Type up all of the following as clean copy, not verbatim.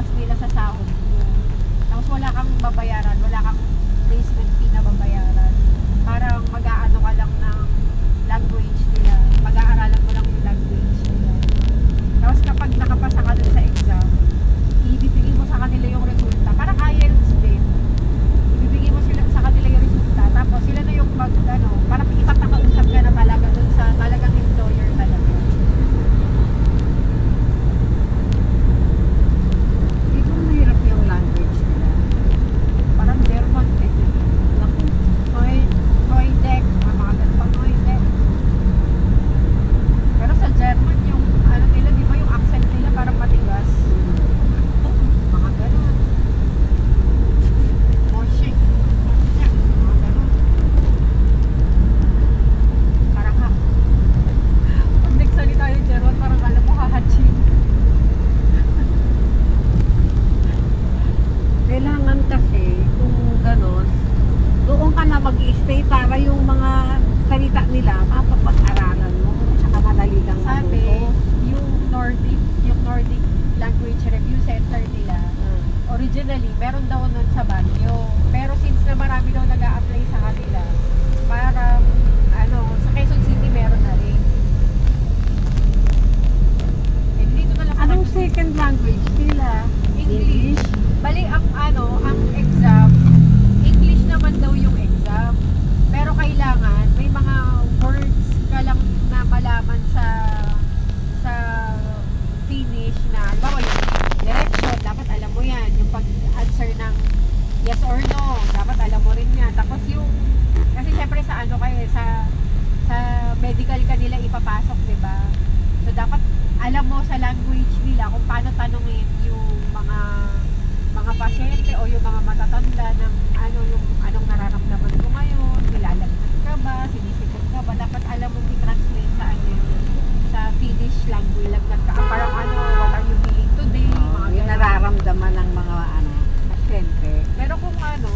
bawas nila sa sahod mo. Tapos wala kang babayaran, wala kang placement fee na babayaran. Parang mag-aano ka lang ng language nila. Mag-aaralan mo lang yung language nila. Tapos kapag nakapasa ka dun sa exam, ibibigay mo sa kanila yung resulta. Parang IELTS din. Ibibigay mo sila sa kanila yung resulta. Tapos sila na yung parang ipapakausap ka na talaga dun sa talagang employer talaga. Dito mahirap yung language nila. Parang German eh. Neudek, mga ganun pa Neudek. Pero sa German yung ano nila, di ba yung accent nila parang matigas. Mga ganun. Moshik. Mga ganun. Parang pag nagsalita yung German, parang alam mo hahaching. Kailangan kasi kung ganon, doon ka na mag-i-stay para yung mga salita nila mapapag-aralan mo saka madali kang Sabi, matuto. yung Nordic Language Review Center nila, originally, meron daw nun sa Baguio. Pero since na marami daw nag-a-apply sa kanila, parang, sa Quezon City meron na rin. Eh, dito na lang sa Anong Quezon City. second language nila? English. Bali, ang exam, English naman daw yung exam. Pero kailangan, may mga words ka lang na malaman sa Finnish na, halimbawa yung direction, dapat alam mo yan. Yung pag-answer ng yes or no, dapat alam mo rin yan. Tapos yung, kasi syempre sa sa medical ka nila ipapasok, diba? So dapat alam mo sa language nila kung paano tanungin yung mga pasyente o yung mga matatanda ng yung anong nararamdaman mo ngayon, nilalagnat ka ba, sinisikot ka ba, dapat alam mo i-translate sa Finnish language. Lagnat ka, parang what are you feeling today, mga Yung ganun. nararamdaman ng mga pasyente. Pero kung kaso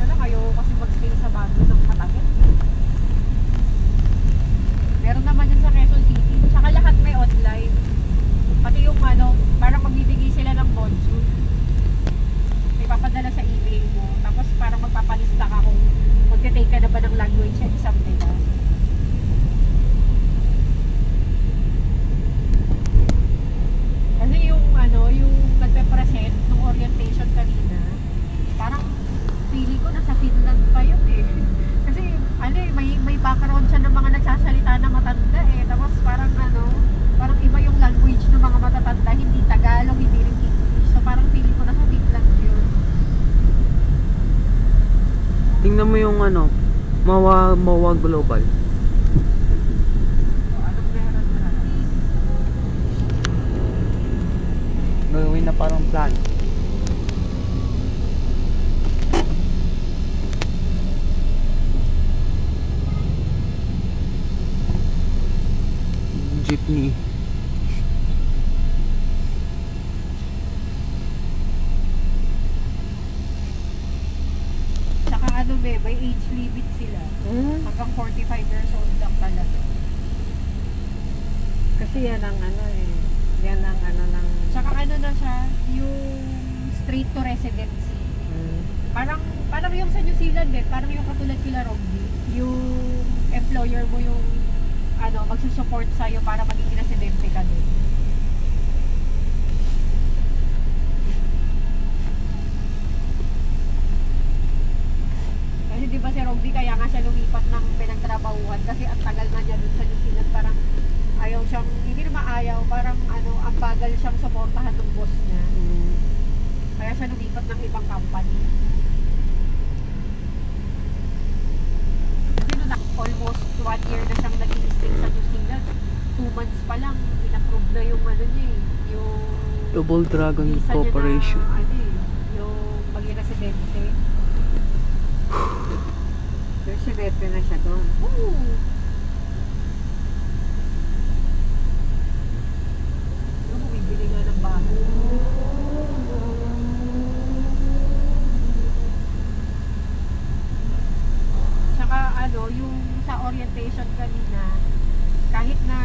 lang ayaw kasi mag-stay sa Baguio ng matagal. Meron naman yun sa Quezon City, tsaka lahat may online. Pati yung parang magbibigay sila ng module. May papadala sa email mo. Tapos parang magpapalista ka kung magte-take ka na ba ng language exam nila. Kasi yung nagpe-present ng orientation kanina, parang feeling ko nasa Finland pa yun eh. Kasi may background siya ng mga nagsasalita na matanda eh. Tapos parang parang iba yung language ng mga matatanda, hindi Tagalog, hindi rin English. So parang feeling ko nasa Finland yun. Tingnan mo yung Mawa Global. So anong meron na? Gagawin na parang plan. Jeepney. Tsaka may age limit sila. Hanggang 45 years old lang talaga. Kasi yan ang yan ang ng... Tsaka na siya, yung straight to residency. Parang yung sa New Zealand parang yung katulad kila Robby, yung employer mo yung magsusupport sa'yo para maging residente ka din. Kasi di ba si Robby kaya nga siya lumipat ng pinagtrabahuan kasi ang tagal na niya dun sa New Zealand, parang ayaw siyang, hindi naman ayaw, parang ang bagal siyang suportahan ng boss niya. Kaya siya lumipat ng ibang company. Kasi almost 1 year na siyang nag-i-stay sa New Zealand. 2 months pa lang, in-approve na yung niya yung Double Dragon visa Corporation. niya na, yung pag-residente. Residente na siya doon. Oo. Bumibili nga ng bahay. Tsaka yung sa orientation kanina, kahit na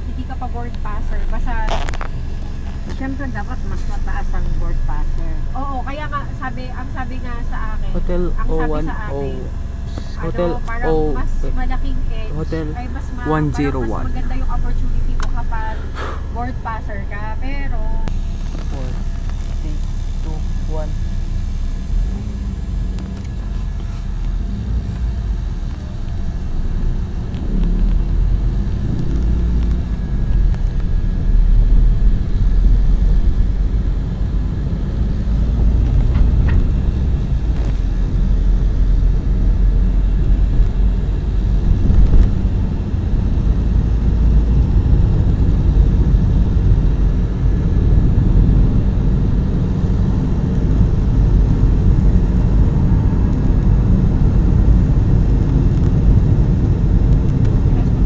hindi ka pa board passer, basta Siyempre dapat mas mataas ang board passer. Oo, kaya nga ang sabi nga sa akin, Hotel ang sabi sa 010. akin, Hotel parang mas malaking edge, Hotel ay one zero parang one. mas maganda yung opportunity mo kapag board passer ka, pero 4, 3, 2, 1.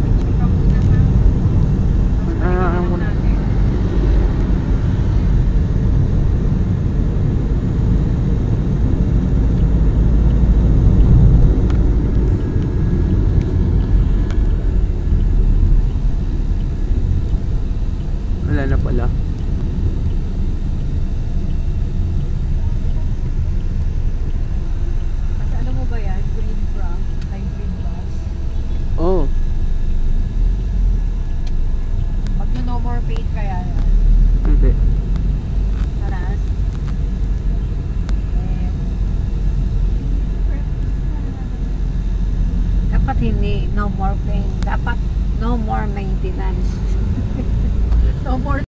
picture ka muna ha. Tapos balikan na lang natin. Wala na pala. Kasi ano mo ba yan? Green frog, light green bus. Oh, Pag no more paid kaya yan. hindi. Taras. Eh, Dapat hindi no more pain. Dapat no more maintenance. no more